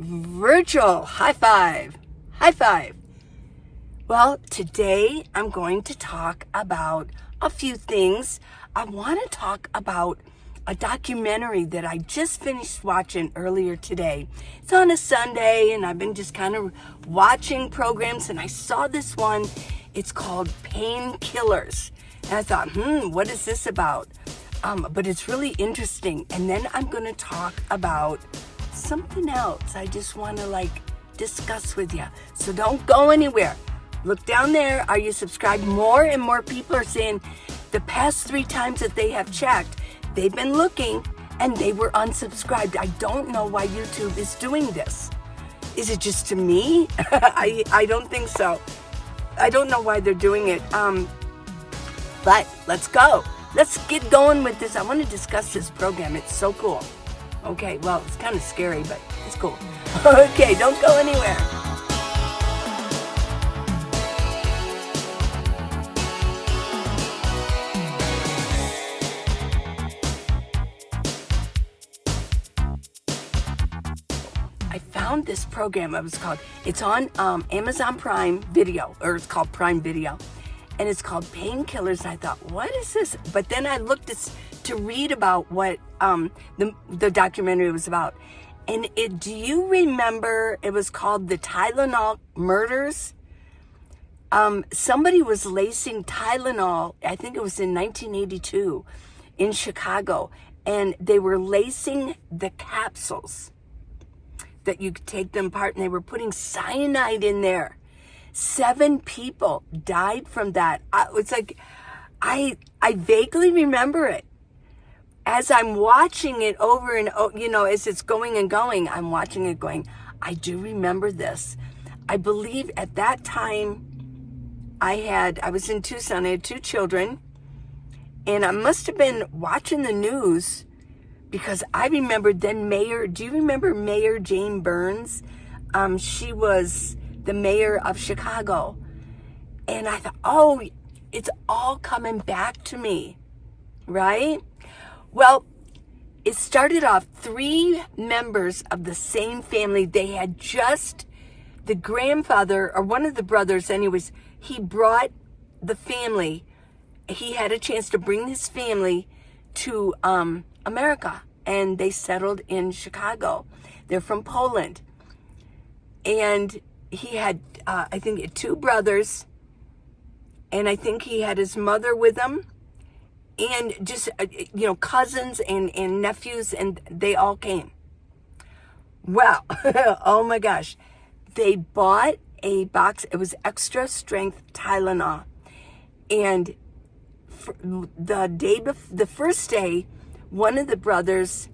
Virtual high five. High five. Well, today I'm going to talk about a few things. I want to talk about a documentary that I just finished watching earlier today. It's on a Sunday, and I've been just kind of watching programs, and I saw this one. It's called PainKillers. And I thought, what is this about? But it's really interesting. And then I'm going to talk about something else I just want to discuss with you. So don't go anywhere. Look down there. Are you subscribed? More and more people are saying the past 3 times that they have checked, they've been looking and they were unsubscribed. I don't know why YouTube is doing this. Is it just to me? I don't think so. I don't know why they're doing it. But let's go. Let's get going with this. I want to discuss this program. It's so cool. Okay, well, it's kind of scary, but it's cool. Okay, don't go anywhere. I found this program. It's on Amazon Prime Video, or it's called Prime Video. And it's called PainKillers. I thought, what is this? But then I looked to read about what the documentary was about. And do you remember it was called the Tylenol Murders? Somebody was lacing Tylenol, I think it was in 1982 in Chicago. And they were lacing the capsules that you could take them apart, and they were putting cyanide in there. 7 people died from that. It's like, I vaguely remember it. As I'm watching it over and over, as it's going and going, I'm watching it going, I do remember this. I believe at that time, I was in Tucson, I had 2 children, and I must have been watching the news, because I remembered then do you remember Mayor Jane Burns? She was the mayor of Chicago. And I thought, it's all coming back to me, right? Well, it started off 3 members of the same family. They had the grandfather, or one of the brothers anyways, he brought the family. He had a chance to bring his family to America, and they settled in Chicago. They're from Poland. And he had, I think, 2 brothers, and I think he had his mother with him, and just, cousins and nephews, and they all came. Well, oh my gosh. They bought a box. It was extra strength Tylenol. And the first day, one of the brothers,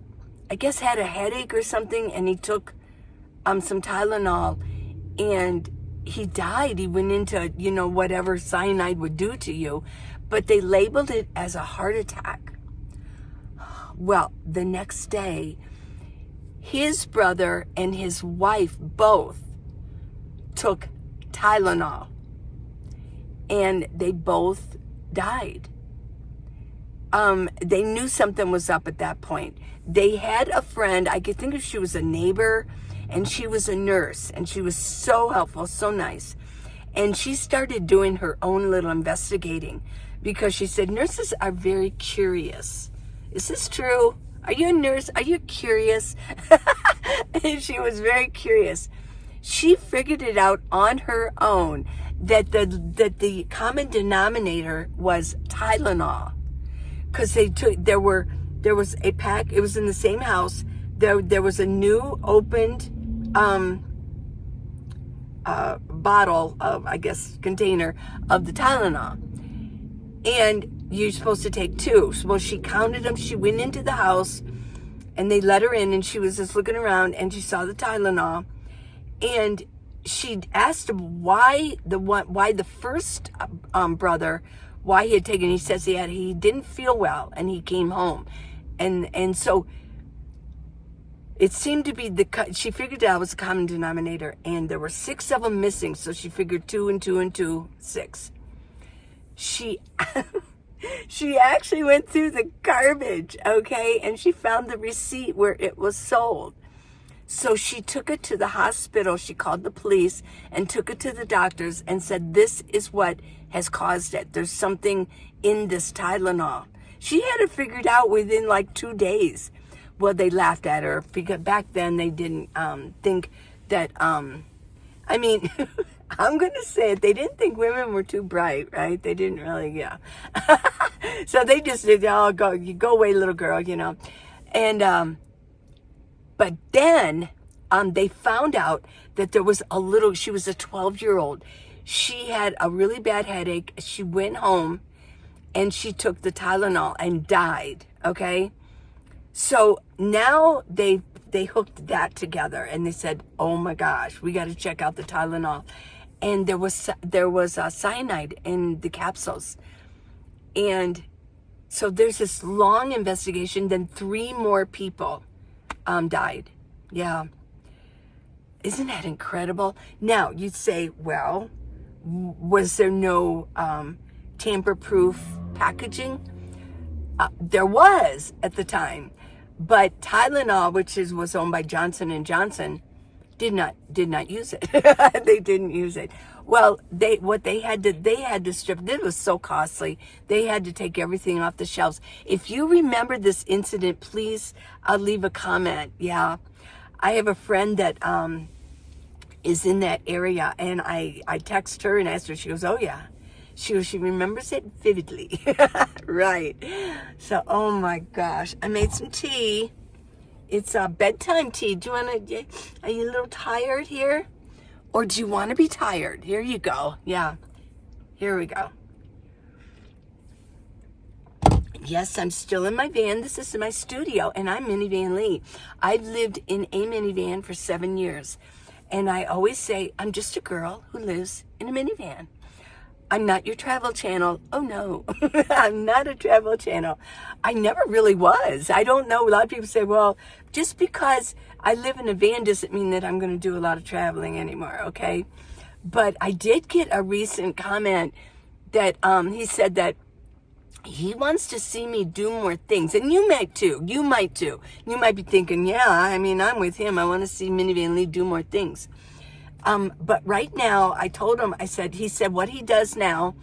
I guess, had a headache or something, and he took some Tylenol, and he died. He went into, whatever cyanide would do to you, but they labeled it as a heart attack. Well, the next day, his brother and his wife both took Tylenol, and they both died. They knew something was up at that point. They had a friend, I could think if she was a neighbor, and she was a nurse, and she was so helpful, so nice. And she started doing her own little investigating, because she said nurses are very curious. Is this true? Are you a nurse? Are you curious? And she was very curious. She figured it out on her own that the common denominator was Tylenol, because there was a pack. It was in the same house. There was a new opened bottle of, I guess, container of the Tylenol, and you're supposed to take 2. So she counted them. She went into the house, and they let her in, and she was just looking around, and she saw the Tylenol, and she asked him why the first brother, why he had taken. He says he didn't feel well, and he came home, and so it seemed to be she figured out it was a common denominator, and there were 6 of them missing, so she figured 2 and 2 and 2, 6. She actually went through the garbage, okay, and she found the receipt where it was sold. So she took it to the hospital. She called the police and took it to the doctors and said, this is what has caused it. There's something in this Tylenol. She had it figured out within like 2 days. Well, they laughed at her because back then they didn't think that, I mean, I'm going to say it. They didn't think women were too bright, right? They didn't really, yeah. So they just did, oh, you go away, little girl, you know. And, but then they found out that there was she was a 12-year-old. She had a really bad headache. She went home and she took the Tylenol and died, okay? So now they hooked that together and they said, oh my gosh, we got to check out the Tylenol. And there was cyanide in the capsules. And so there's this long investigation. Then 3 more people died. Yeah. Isn't that incredible? Now, you'd say, well, was there no tamper-proof packaging? There was at the time. But Tylenol, which was owned by Johnson & Johnson, did not use it. They didn't use it. Well, they had to strip. It was so costly. They had to take everything off the shelves. If you remember this incident, please leave a comment. Yeah, I have a friend that is in that area, and I text her and asked her. She goes, "Oh yeah." She remembers it vividly. Right. So, oh my gosh. I made some tea. It's bedtime tea. Are you a little tired here? Or do you want to be tired? Here you go. Yeah. Here we go. Yes, I'm still in my van. This is my studio, and I'm Minivan Lee. I've lived in a minivan for 7 years. And I always say, I'm just a girl who lives in a minivan. I'm not your travel channel. Oh no, I'm not a travel channel. I never really was. I don't know. A lot of people say, well, just because I live in a van doesn't mean that I'm going to do a lot of traveling anymore. Okay. But I did get a recent comment that he said that he wants to see me do more things. And you might too. You might too. You might be thinking, yeah, I mean, I'm with him. I want to see Minivan Lee do more things. But right now, I told him, he said what he does now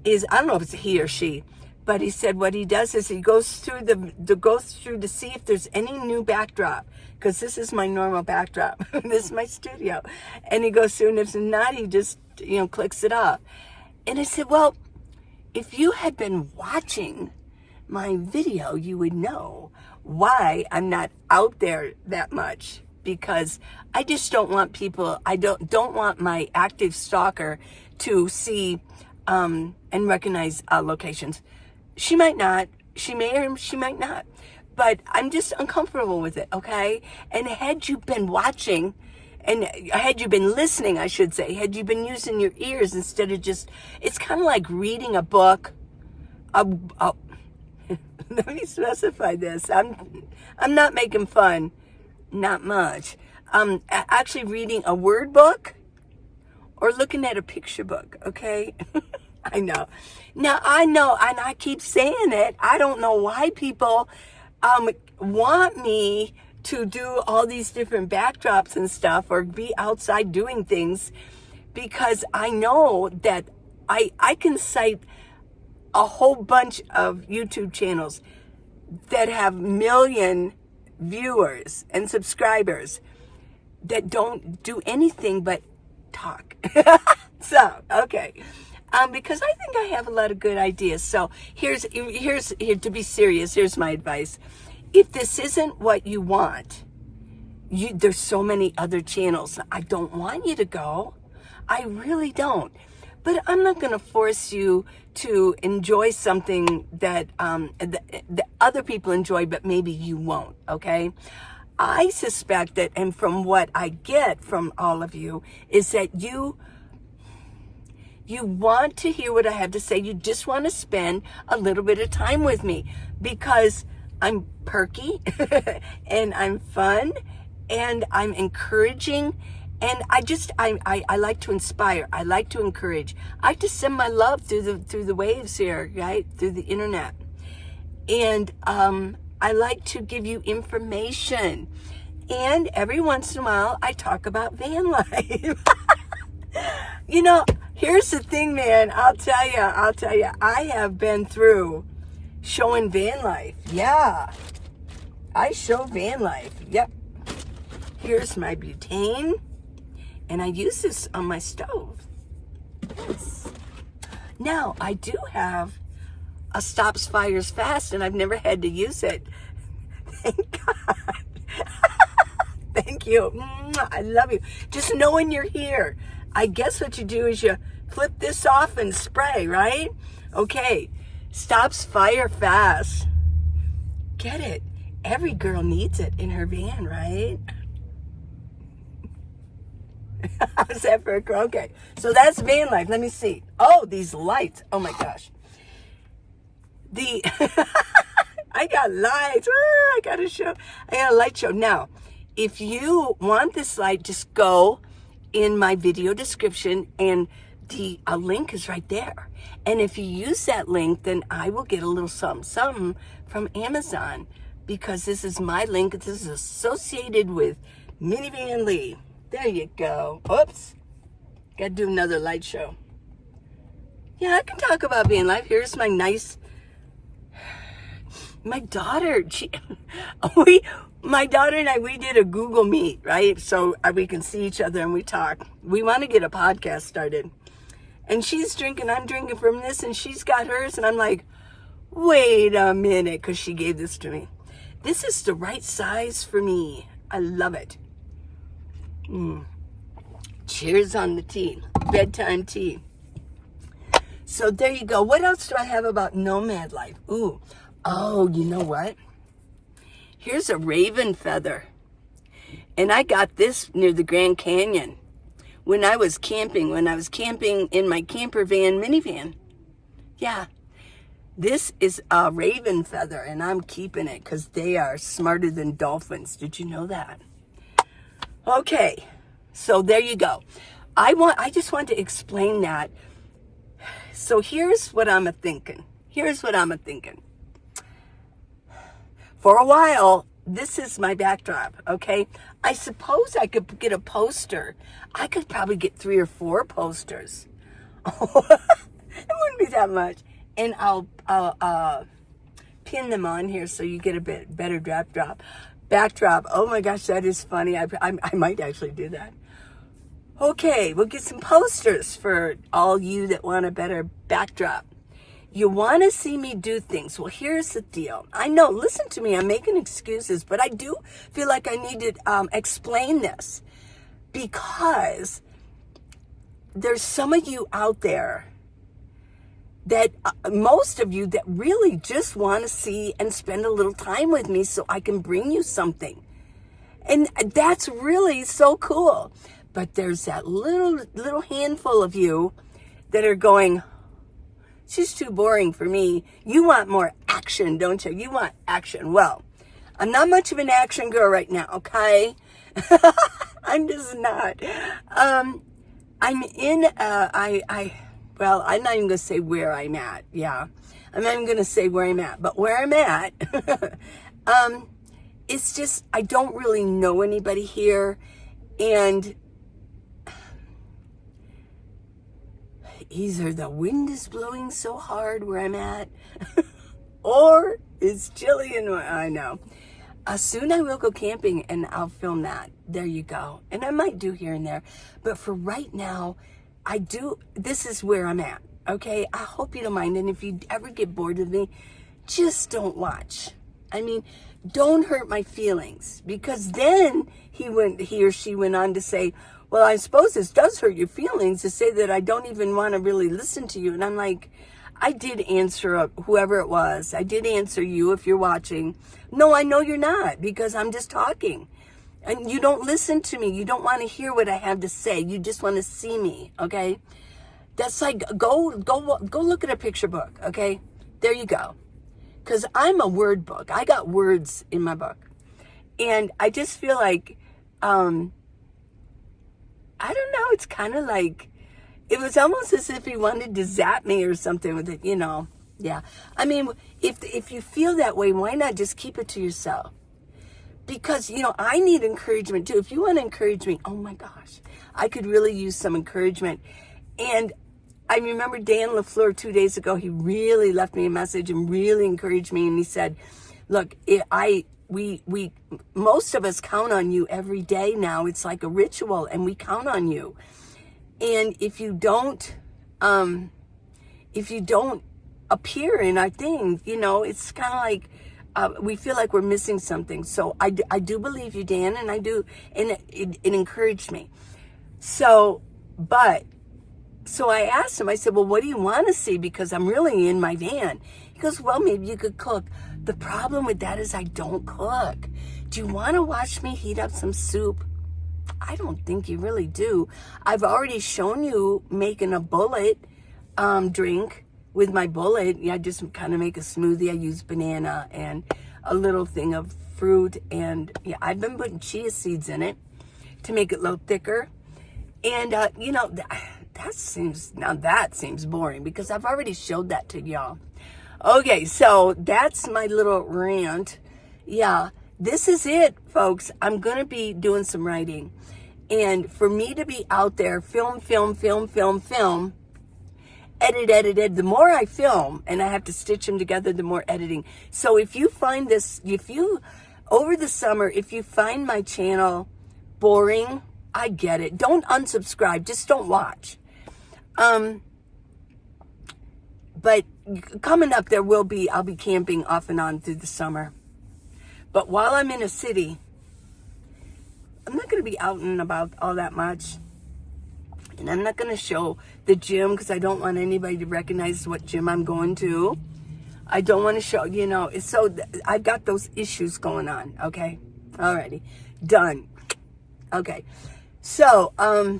is, I don't know if it's he or she, but he said what he does is he goes through to see if there's any new backdrop, because this is my normal backdrop. This is my studio. And he goes through, and if not, he just, clicks it off. And I said, well, if you had been watching my video, you would know why I'm not out there that much. Because I just don't want people, I don't want my active stalker to see and recognize locations. She might not, she may or she might not, but I'm just uncomfortable with it, okay? And had you been watching, and had you been listening, I should say, had you been using your ears instead of just, it's kind of like reading a book. Let me specify this. I'm not making fun. Not much. Actually reading a word book or looking at a picture book, okay? I know. Now, I know, and I keep saying it, I don't know why people want me to do all these different backdrops and stuff or be outside doing things, because I know that I can cite a whole bunch of YouTube channels that have million viewers and subscribers that don't do anything but talk. So, okay. Because I think I have a lot of good ideas. So here to be serious, here's my advice. If this isn't what you want, there's so many other channels. I don't want you to go. I really don't. But I'm not going to force you to enjoy something that other people enjoy, but maybe you won't, okay? I suspect that, and from what I get from all of you, is that you want to hear what I have to say. You just want to spend a little bit of time with me because I'm perky and I'm fun and I'm encouraging. And I like to inspire. I like to encourage. I like to send my love through the waves here, right? Through the internet. And I like to give you information. And every once in a while, I talk about van life. You know, here's the thing, man. I'll tell you, I have been through showing van life. Yeah, I show van life. Yep. Here's my butane, and I use this on my stove. Yes. Now, I do have a stops fires fast, and I've never had to use it. Thank God. Thank you. I love you. Just knowing you're here. I guess what you do is you flip this off and spray, right? Okay. Stops fire fast. Get it. Every girl needs it in her van, right? How's that for a girl? Okay. So that's van life. Let me see. Oh, these lights. Oh my gosh. I got lights. I got a light show. Now, if you want this light, just go in my video description, and the link is right there. And if you use that link, then I will get a little something from Amazon, because this is my link. This is associated with Minivan Lee. There you go. Oops. Got to do another light show. Yeah, I can talk about van life. Here's my daughter. My daughter and I, we did a Google Meet, right? So we can see each other and we talk. We want to get a podcast started. And she's drinking, I'm drinking from this, and she's got hers. And I'm like, wait a minute, because she gave this to me. This is the right size for me. I love it. Cheers on the tea. Bedtime tea. So there you go. What else do I have about nomad life? Ooh. Oh, you know what? Here's a raven feather. And I got this near the Grand Canyon when I was camping in my camper van, minivan. Yeah. This is a raven feather, and I'm keeping it because they are smarter than dolphins. Did you know that? Okay. So there you go. I just want to explain that. So here's what I'm thinking. For a while, this is my backdrop, okay? I suppose I could get a poster. I could probably get 3 or 4 posters. It wouldn't be that much. And I'll pin them on here so you get a bit better backdrop. Oh my gosh, that is funny. I might actually do that. Okay, we'll get some posters for all you that want a better backdrop. You want to see me do things. Well, here's the deal. I know, listen to me, I'm making excuses, but I do feel like I need to explain this, because there's some of you out there that, most of you that really just want to see and spend a little time with me so I can bring you something. And that's really so cool. But there's that little handful of you that are going, she's too boring for me. You want more action, don't you? You want action. Well, I'm not much of an action girl right now, okay? I'm just not. I'm not even going to say where I'm at. Yeah. I'm not even going to say where I'm at. But where I'm at, it's just, I don't really know anybody here. And either the wind is blowing so hard where I'm at, or it's chilly and I know. Soon I will go camping and I'll film that. There you go. And I might do here and there. But for right now, this is where I'm at. Okay? I hope you don't mind. And if you ever get bored of me, just don't watch. I mean, don't hurt my feelings. Because then he or she went on to say, well, I suppose this does hurt your feelings to say that I don't even want to really listen to you. And I'm like, I did answer whoever it was. I did answer you if you're watching. No, I know you're not, because I'm just talking. And you don't listen to me. You don't want to hear what I have to say. You just want to see me, okay? That's like, go look at a picture book, okay? There you go. Because I'm a word book. I got words in my book. And I just feel like, I don't know, it's kind of like, it was almost as if he wanted to zap me or something with it, you know. Yeah. I mean, if you feel that way, why not just keep it to yourself? because, you know, I need encouragement too. If you want to encourage me, oh my gosh, I could really use some encouragement. And I remember Dan LaFleur 2 days ago, he really left me a message and really encouraged me. And he said, look, we most of us count on you every day now. It's like a ritual, and we count on you. And if you don't appear in our thing, you know, it's kind of like, we feel like we're missing something. So I do believe you, Dan, and I do, and it encouraged me. So I asked him, I said, well, what do you want to see? Because I'm really in my van. He goes, well, maybe you could cook. The problem with that is I don't cook. Do you want to watch me heat up some soup? I don't think you really do. I've already shown you making a bullet drink. With my bullet, I just kind of make a smoothie. I use banana and a little thing of fruit. And yeah, I've been putting chia seeds in it to make it a little thicker. And, you know, that seems boring because I've already showed that to y'all. Okay, so that's my little rant. Yeah, this is it, folks. I'm going to be doing some writing. And for me to be out there, film, edit. The more I film and I have to stitch them together, the more editing. So if you find this, over the summer, if you find my channel boring, I get it. Don't unsubscribe. Just don't watch. But coming up, I'll be camping off and on through the summer. But while I'm in a city, I'm not going to be out and about all that much. And I'm not going to show the gym because I don't want anybody to recognize what gym I'm going to. I don't want to show, you know, so I've got those issues going on, okay? Alrighty, done. Okay, so, I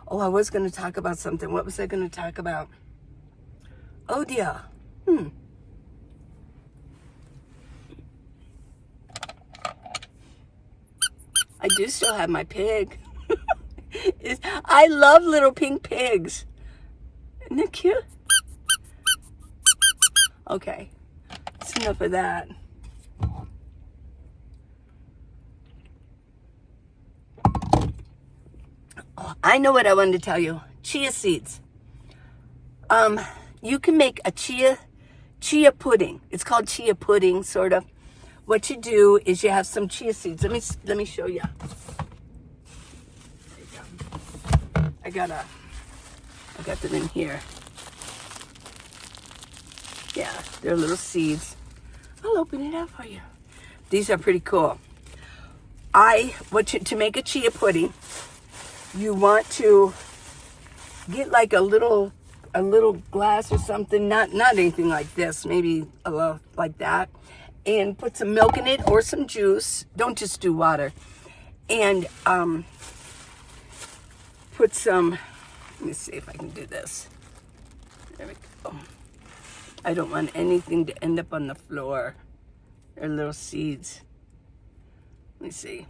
was going to talk about something. What was I going to talk about? Oh, dear. I do still have my pig. I love little pink pigs. Isn't that cute? Okay, that's enough of that. Oh, I know what I wanted to tell you. Chia seeds. You can make a chia pudding. It's called chia pudding, sort of. What you do is you have some chia seeds. Let me show you. I got them in here. Yeah, they're little seeds. I'll open it up for you. These are pretty cool. To make a chia pudding, you want to get like a little glass or something, not anything like this, maybe a little like that, and put some milk in it or some juice. Don't just do water. And put some, let me see if I can do this. There we go. I don't want anything to end up on the floor. They're little seeds. Let me see.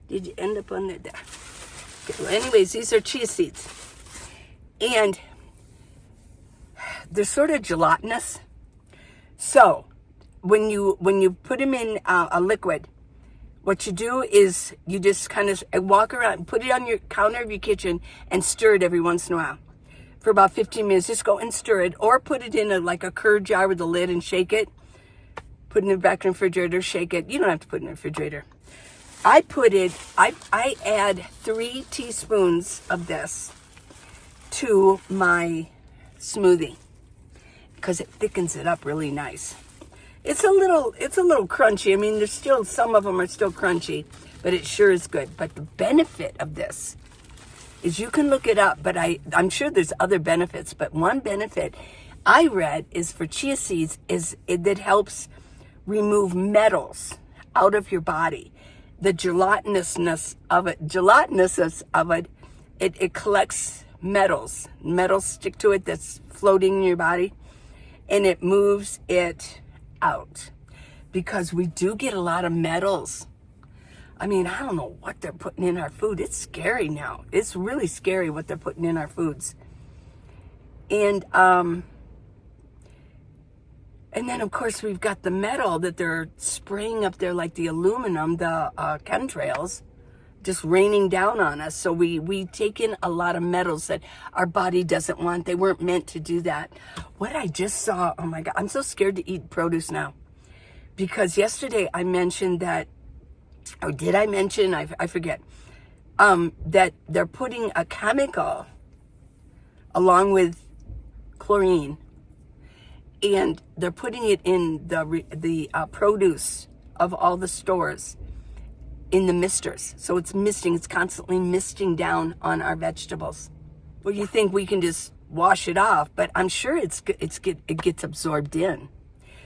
Did you end up on there? Okay, well, anyways, these are chia seeds. And they're sort of gelatinous. So when you put them in a liquid, what you do is you just kind of walk around, put it on your counter of your kitchen and stir it every once in a while. For about 15 minutes, just go and stir it, or put it in a curd jar with a lid and shake it. Put it in the back in the refrigerator, shake it. You don't have to put it in the refrigerator. I add 3 teaspoons of this to my smoothie because it thickens it up really nice. It's a little crunchy. I mean, some of them are still crunchy, but it sure is good. But the benefit of this is you can look it up, but I'm sure there's other benefits. But one benefit I read is for chia seeds that helps remove metals out of your body. The gelatinousness of it, it collects metals. Metals stick to it that's floating in your body, and it moves it out because we do get a lot of metals. I mean, I don't know what they're putting in our food. It's scary now. It's really scary what they're putting in our foods. And And then, of course, we've got the metal that they're spraying up there, like the aluminum, the chemtrails, just raining down on us. So we take in a lot of metals that our body doesn't want. They weren't meant to do that. What I just saw, oh my God, I'm so scared to eat produce now. Because yesterday I mentioned that, or did I mention, I forget, that they're putting a chemical along with chlorine, and they're putting it in the produce of all the stores in the misters. So it's misting, it's constantly misting down on our vegetables. Well, you think we can just wash it off, but I'm sure it gets absorbed in.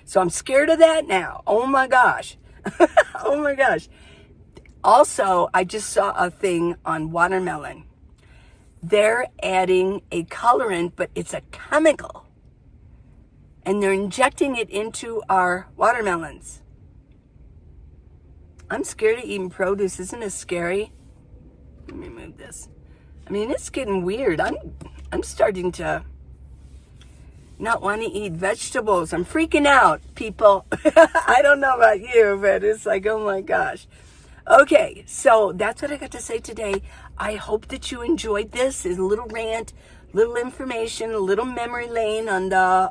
So I'm scared of that now. Oh my gosh. Oh my gosh. Also, I just saw a thing on watermelon. They're adding a colorant, but it's a chemical. And they're injecting it into our watermelons. I'm scared of eating produce. Isn't it scary? Let me move this. I mean, it's getting weird. I'm starting to not want to eat vegetables. I'm freaking out, people. I don't know about you, but it's like, oh my gosh. Okay, so that's what I got to say today. I hope that you enjoyed this. It's a little rant, little information, a little memory lane on the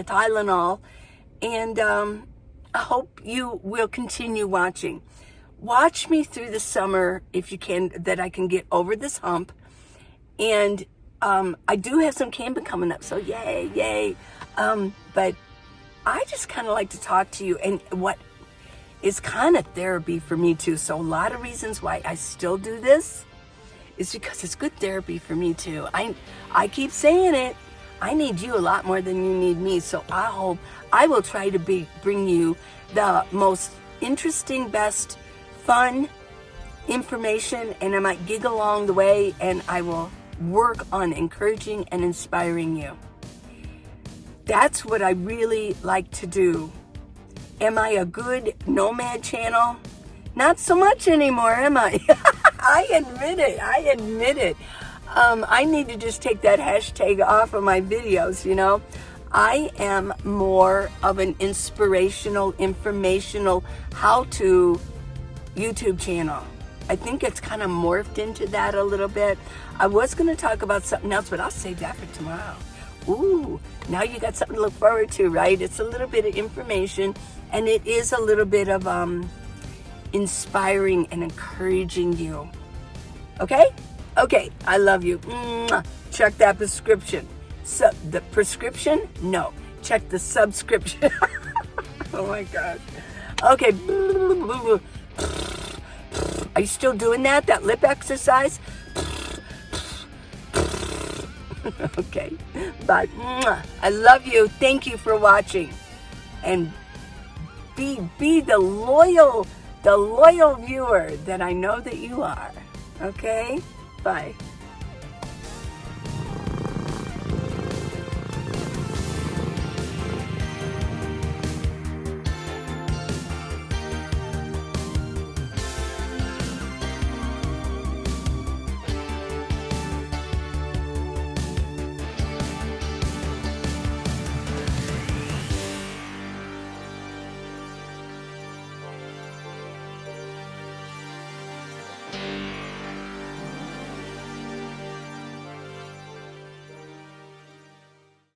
Tylenol, and I hope you will continue watching. Watch me through the summer if you can, that I can get over this hump. And I do have some camping coming up, so yay. But I just kind of like to talk to you, and what is kind of therapy for me too. So a lot of reasons why I still do this is because it's good therapy for me too. I keep saying it. I need you a lot more than you need me. So I hope I will try to bring you the most interesting, best, fun information, and I might gig along the way, and I will work on encouraging and inspiring you. That's what I really like to do. Am I a good nomad channel? Not so much anymore, am I? I admit it. I need to just take that hashtag off of my videos, you know. I am more of an inspirational, informational, how-to YouTube channel. I think it's kind of morphed into that a little bit. I was going to talk about something else, but I'll save that for tomorrow. Ooh, now you got something to look forward to, right? It's a little bit of information, and it is a little bit of inspiring and encouraging you. Okay? Okay, I love you. Mwah. Check that prescription. So the prescription? No. Check the subscription. Oh my gosh. Okay. Are you still doing that lip exercise? Okay. Bye. I love you. Thank you for watching. And be the loyal viewer that I know that you are. Okay? Bye.